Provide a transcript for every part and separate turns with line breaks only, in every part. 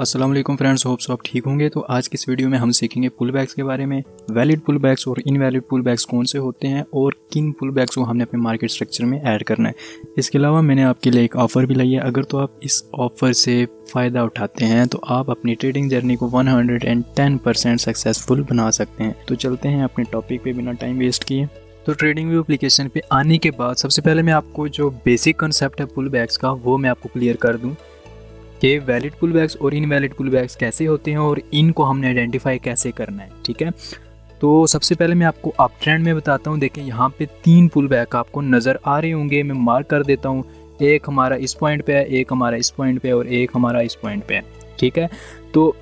अस्सलाम वालेकुम friends, hopes आप ठीक होंगे। तो आज की इस वीडियो में हम सीखेंगे पुल बैक्स के बारे में। वैलिड पुल बैक्स और इनवैलिड पुल बैक्स कौन से होते हैं और किन पुल बैक्स को हमने अपने मार्केट स्ट्रक्चर में ऐड करना है। इसके अलावा मैंने आपके लिए एक ऑफ़र भी लाई है। अगर तो आप इस ऑफ़र से फ़ायदा उठाते हैं तो आप अपनी ट्रेडिंग जर्नी को 110% सक्सेसफुल बना सकते हैं। तो चलते हैं अपने टॉपिक पे बिना टाइम वेस्ट किए। तो ट्रेडिंग व्यू एप्लीकेशन पे आने के बाद सबसे पहले मैं आपको जो बेसिक कंसेप्ट है पुल बैक्स का वो मैं आपको क्लियर कर दूँ कि वैलिड पुल बैक्स और इनवैलिड पुल बैक्स कैसे होते हैं और इनको हमने आइडेंटिफाई कैसे करना है। ठीक है, तो सबसे पहले मैं आपको अप ट्रेंड में बताता हूँ। देखें यहाँ पे 3 पुल बैक आपको नज़र आ रहे होंगे, मैं मार्क कर देता हूँ। एक हमारा इस पॉइंट पे है, एक हमारा इस पॉइंट पे है और एक हमारा इस पॉइंट पे है। ठीक है, तो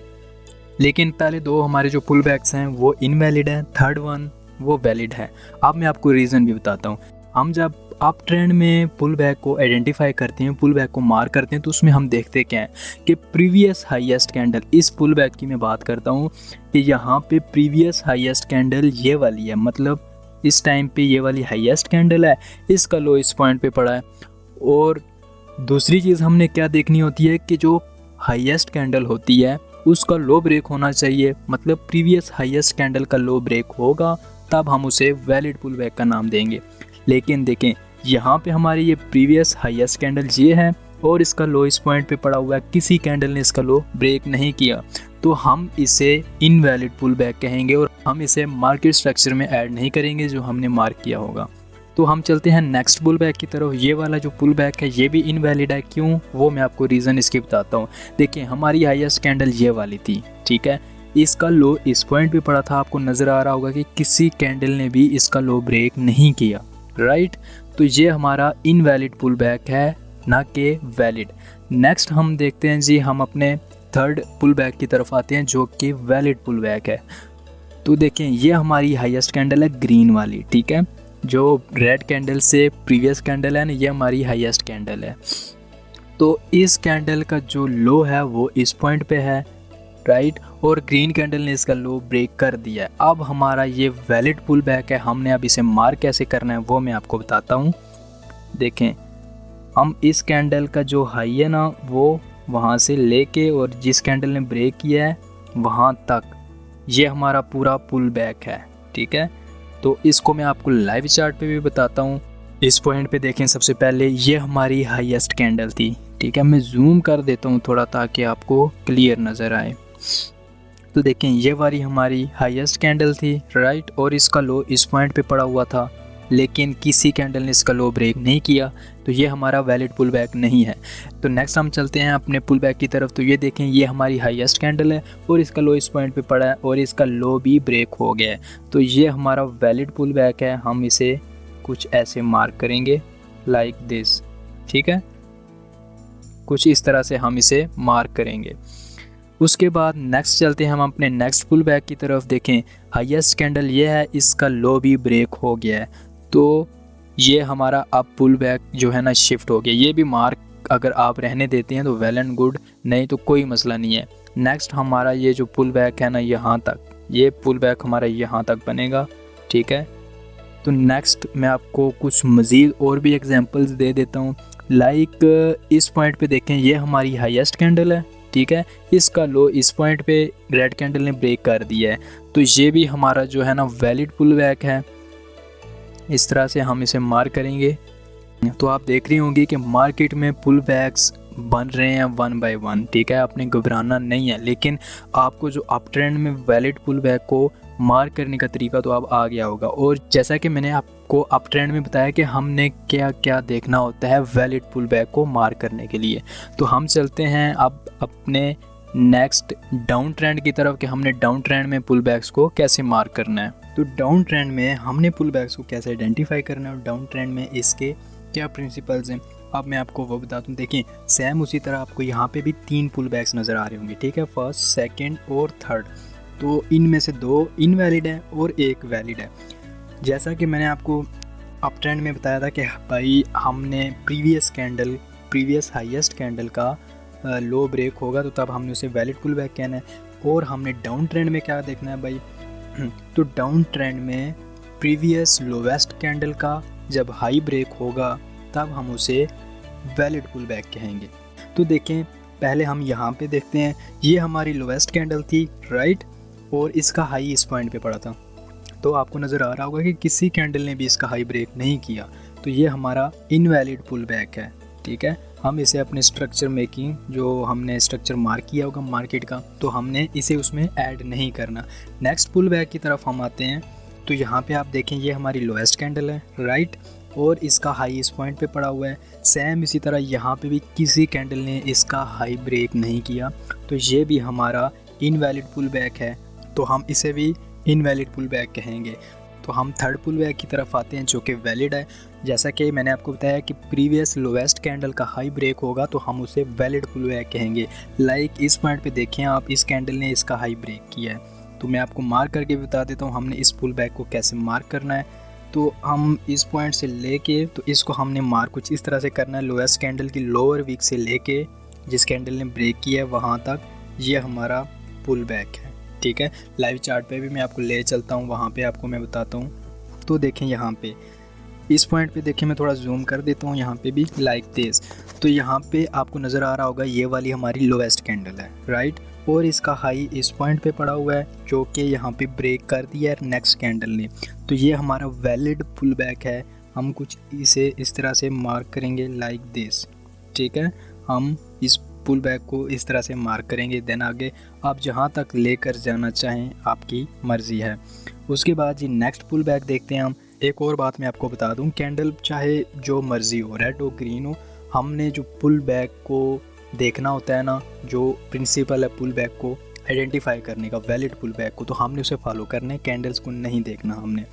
लेकिन पहले 2 हमारे जो पुल बैक्स हैं वो इनवैलिड है, थर्ड वन वो वैलिड है। अब मैं आपको रीज़न भी बताता हूँ। हम जब अप ट्रेंड में पुल बैक को आइडेंटिफाई करते हैं, पुल बैक को मार्क करते हैं, तो उसमें हम देखते क्या है कि प्रीवियस हाईएस्ट कैंडल, इस पुल बैक की मैं बात करता हूँ कि यहाँ पे प्रीवियस हाईएस्ट कैंडल ये वाली है, मतलब इस टाइम पे ये वाली हाईएस्ट कैंडल है, इसका लो इस पॉइंट पे पड़ा है। और दूसरी चीज़ हमने क्या देखनी होती है कि जो हाईएस्ट कैंडल होती है उसका लो ब्रेक होना चाहिए, मतलब प्रीवियस हाईएस्ट कैंडल का लो ब्रेक होगा तब हम उसे वैलिड पुल बैक का नाम देंगे। लेकिन देखें यहाँ पे हमारी ये प्रीवियस हाईएस्ट कैंडल ये है और इसका लो इस पॉइंट पे पड़ा हुआ है, किसी कैंडल ने इसका लो ब्रेक नहीं किया, तो हम इसे इनवैलिड पुल बैक कहेंगे और हम इसे मार्केट स्ट्रक्चर में ऐड नहीं करेंगे जो हमने मार्क किया होगा। तो हम चलते हैं नेक्स्ट पुल बैक की तरफ। ये वाला जो पुल बैक है ये भी इनवैलिड है, क्यों वो मैं आपको रीज़न इसकी बताता हूँ। देखिए हमारी हाईएस्ट कैंडल ये वाली थी, ठीक है, इसका लो इस पॉइंट पे पड़ा था, आपको नज़र आ रहा होगा कि किसी कैंडल ने भी इसका लो ब्रेक नहीं किया, राइट। तो ये हमारा इनवैलिड पुल बैक है, ना कि वैलिड। नेक्स्ट हम देखते हैं जी, हम अपने थर्ड पुल बैक की तरफ आते हैं जो कि वैलिड पुल बैक है। तो देखें ये हमारी हाईएस्ट कैंडल है ग्रीन वाली, ठीक है, जो रेड कैंडल से प्रीवियस कैंडल है ना, ये हमारी हाईएस्ट कैंडल है। तो इस कैंडल का जो लो है वो इस पॉइंट पे है, राइट, और ग्रीन कैंडल ने इसका लो ब्रेक कर दिया है। अब हमारा ये वैलिड पुल बैक है, हमने अब इसे मार्क कैसे करना है वो मैं आपको बताता हूँ। देखें हम इस कैंडल का जो हाई है ना वो वहाँ से लेके और जिस कैंडल ने ब्रेक किया है वहाँ तक ये हमारा पूरा पुल बैक है, ठीक है। तो इसको मैं आपको लाइव चार्ट पे भी बताता हूँ। इस पॉइंट पे देखें सबसे पहले ये हमारी हाईएस्ट कैंडल थी, ठीक है, मैं जूम कर देता हूँ थोड़ा ताकि आपको क्लियर नज़र आए। तो देखें ये वाली हमारी हाईएस्ट कैंडल थी, राइट, और इसका लो इस पॉइंट पे पड़ा हुआ था, लेकिन किसी कैंडल ने इसका लो ब्रेक नहीं किया, तो ये हमारा वैलिड पुल बैक नहीं है। तो नेक्स्ट हम चलते हैं अपने पुल बैक की तरफ। तो ये देखें ये हमारी हाईएस्ट कैंडल है और इसका लो इस पॉइंट पे पड़ा है और इसका लो भी ब्रेक हो गया है, तो ये हमारा वैलिड पुल बैक है। हम इसे कुछ ऐसे मार्क करेंगे लाइक दिस, ठीक है, कुछ इस तरह से हम इसे मार्क करेंगे। उसके बाद नेक्स्ट चलते हैं हम अपने नेक्स्ट पुल बैक की तरफ। देखें हाईएस्ट कैंडल ये है, इसका लो भी ब्रेक हो गया है, तो ये हमारा अब पुल बैक जो है ना शिफ्ट हो गया। ये भी मार्क अगर आप रहने देते हैं तो वेल एंड गुड, नहीं तो कोई मसला नहीं है। नेक्स्ट हमारा ये जो पुल बैक है ना यहाँ तक, ये पुल बैक हमारा यहाँ तक बनेगा, ठीक है। तो नेक्स्ट मैं आपको कुछ मज़ीद और भी एग्जांपल्स दे देता हूँ। लाइक इस पॉइंट पे देखें ये हमारी हाईएस्ट कैंडल है, ठीक है, इसका लो इस पॉइंट पे रेड कैंडल ने ब्रेक कर दिया है, तो ये भी हमारा जो है ना वैलिड पुल बैक है। इस तरह से हम इसे मार्क करेंगे। तो आप देख रही होंगी कि मार्केट में पुल बैक्स बन रहे हैं 1 बाय 1, ठीक है, आपने घबराना नहीं है। लेकिन आपको जो अप ट्रेंड में वैलिड पुल बैक को मार्क करने का तरीका तो अब आ गया होगा। और जैसा कि मैंने आपको अप ट्रेंड में बताया कि हमने क्या क्या देखना होता है वैलिड पुल बैक को मार्क करने के लिए। तो हम चलते हैं अब अपने नेक्स्ट डाउन ट्रेंड की तरफ कि हमने डाउन ट्रेंड में पुल बैक्स को कैसे मार्क करना है। तो डाउन ट्रेंड में हमने पुल बैक्स को कैसे आइडेंटिफाई करना है और डाउन ट्रेंड में इसके क्या प्रिंसिपल्स हैं, अब मैं आपको वो बताता हूँ। देखिए सेम उसी तरह आपको यहाँ पे भी 3 पुल बैक्स नज़र आ रहे होंगे, ठीक है, फर्स्ट, सेकंड और थर्ड। तो इनमें से 2 इनवैलिड है और 1 वैलिड है। जैसा कि मैंने आपको अप ट्रेंड में बताया था कि भाई हमने प्रीवियस हाईएस्ट कैंडल का लो ब्रेक होगा तो तब हमने उसे वैलिड पुल बैक कहना है। और हमने डाउन ट्रेंड में क्या देखना है भाई, तो डाउन ट्रेंड में प्रीवियस लोवेस्ट कैंडल का जब हाई ब्रेक होगा तब हम उसे वैलिड पुल बैक कहेंगे। तो देखें पहले हम यहाँ पे देखते हैं, ये हमारी लोवेस्ट कैंडल थी राइट, और इसका हाई इस पॉइंट पे पड़ा था। तो आपको नज़र आ रहा होगा कि किसी कैंडल ने भी इसका हाई ब्रेक नहीं किया, तो ये हमारा इनवैलिड पुल बैक है। ठीक है, हम इसे अपने स्ट्रक्चर मेकिंग, जो हमने स्ट्रक्चर मार्क किया होगा मार्केट का, तो हमने इसे उसमें ऐड नहीं करना। नेक्स्ट पुल बैक की तरफ हम आते हैं, तो यहाँ पे आप देखें ये हमारी लोएस्ट कैंडल है राइट, और इसका हाई इस पॉइंट पे पड़ा हुआ है। सेम इसी तरह यहाँ पे भी किसी कैंडल ने इसका हाई ब्रेक नहीं किया, तो ये भी हमारा इनवैलिड पुल बैक है, तो हम इसे भी इनवैलिड पुल बैक कहेंगे। तो हम थर्ड पुल बैक की तरफ आते हैं जो कि वैलिड है। जैसा कि मैंने आपको बताया कि प्रीवियस लोवेस्ट कैंडल का हाई ब्रेक होगा तो हम उसे वैलिड पुल बैक कहेंगे। लाइक इस पॉइंट पे देखें आप, इस कैंडल ने इसका हाई ब्रेक किया है, तो मैं आपको मार्क करके बता देता हूँ हमने इस पुल बैक को कैसे मार्क करना है। तो हम इस पॉइंट से लेके, तो इसको हमने मार्क कुछ इस तरह से करना है, लोएस्ट कैंडल की लोअर वीक से लेके जिस कैंडल ने ब्रेक किया है वहाँ तक, ये हमारा पुल बैक है। ठीक है, लाइव चार्ट पे भी मैं आपको ले चलता हूँ, वहाँ पे आपको मैं बताता हूँ। तो देखें यहाँ पे इस पॉइंट पे देखें, मैं थोड़ा जूम कर देता हूँ यहाँ पे भी लाइक दिस। तो यहाँ पे आपको नज़र आ रहा होगा ये वाली हमारी लोएस्ट कैंडल है राइट, और इसका हाई इस पॉइंट पे पड़ा हुआ है जो कि यहाँ पे ब्रेक कर दिया है नेक्स्ट कैंडल ने। तो ये हमारा वैलिड पुल बैक है। हम कुछ इसे इस तरह से मार्क करेंगे लाइक दिस। ठीक है, हम इस पुल बैक को इस तरह से मार्क करेंगे, देन आगे आप जहाँ तक लेकर जाना चाहें आपकी मर्ज़ी है। उसके बाद जी नेक्स्ट पुल बैक देखते हैं हम। एक और बात मैं आपको बता दूं, कैंडल चाहे जो मर्ज़ी हो, रेड हो ग्रीन हो, हमने जो पुल बैक को देखना होता है ना, जो प्रिंसिपल है पुल बैक को आइडेंटिफाई करने का, वैलिड पुल बैक को, तो हमने उसे फॉलो करना है, कैंडल्स को नहीं देखना हमने।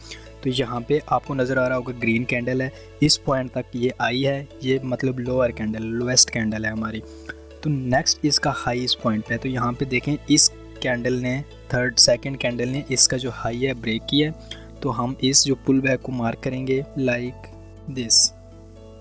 तो यहाँ पे आपको नज़र आ रहा होगा ग्रीन कैंडल है, इस पॉइंट तक ये आई है, ये मतलब लोअर कैंडल, लोएस्ट कैंडल है हमारी। तो नेक्स्ट इसका हाई इस पॉइंट पे है, तो यहाँ पे देखें इस कैंडल ने, सेकंड कैंडल ने इसका जो हाई है ब्रेक किया है, तो हम इस जो पुल बैक को मार्क करेंगे लाइक दिस।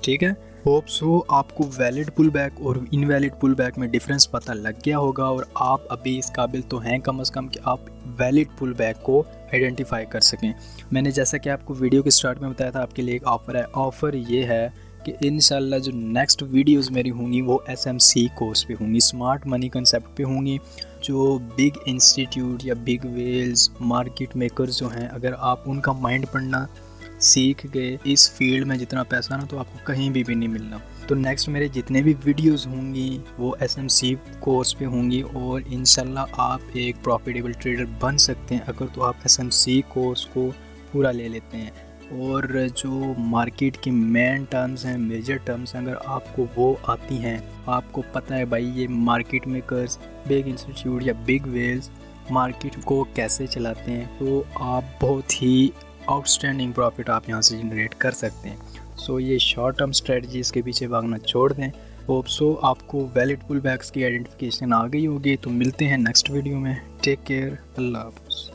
ठीक है, होप सो आपको वैलिड पुल बैक और इनवैलिड पुल बैक में डिफरेंस पता लग गया होगा, और आप अभी इस काबिल तो हैं कम से कम कि आप वैलिड पुल बैक को आइडेंटिफाई कर सकें। मैंने जैसा कि आपको वीडियो के स्टार्ट में बताया था, आपके लिए एक ऑफ़र है। ऑफ़र ये है कि इंशाल्लाह जो नेक्स्ट वीडियोस मेरी होंगी वो SMC कोर्स पे होंगी, स्मार्ट मनी कंसेप्ट पे होंगी। जो बिग इंस्टीट्यूट या बिग वेल्स मार्केट मेकर्स जो हैं, अगर आप उनका माइंड पढ़ना सीख गए इस फील्ड में, जितना पैसा ना तो आपको कहीं भी नहीं मिलना। तो नेक्स्ट मेरे जितने भी वीडियोस होंगी वो SMC कोर्स पे होंगी, और इंशाल्लाह आप एक प्रॉफिटेबल ट्रेडर बन सकते हैं अगर तो आप SMC कोर्स को पूरा ले लेते हैं। और जो मार्केट की मेन टर्म्स हैं, मेजर टर्म्स हैं, अगर आपको वो आती हैं, आपको पता है भाई ये मार्केट मेकर्स, बिग इंस्टीट्यूट या बिग वेल्स मार्केट को कैसे चलाते हैं, तो आप बहुत ही आउटस्टैंडिंग प्रॉफिट आप यहाँ से जनरेट कर सकते हैं। सो ये शॉर्ट टर्म स्ट्रेटजीज़ के पीछे भागना छोड़ दें। होप सो आपको वैलिड पुल बैक्स की आइडेंटिफिकेशन आ गई होगी। तो मिलते हैं नेक्स्ट वीडियो में। टेक केयर, अल्लाह हाफ़िज़।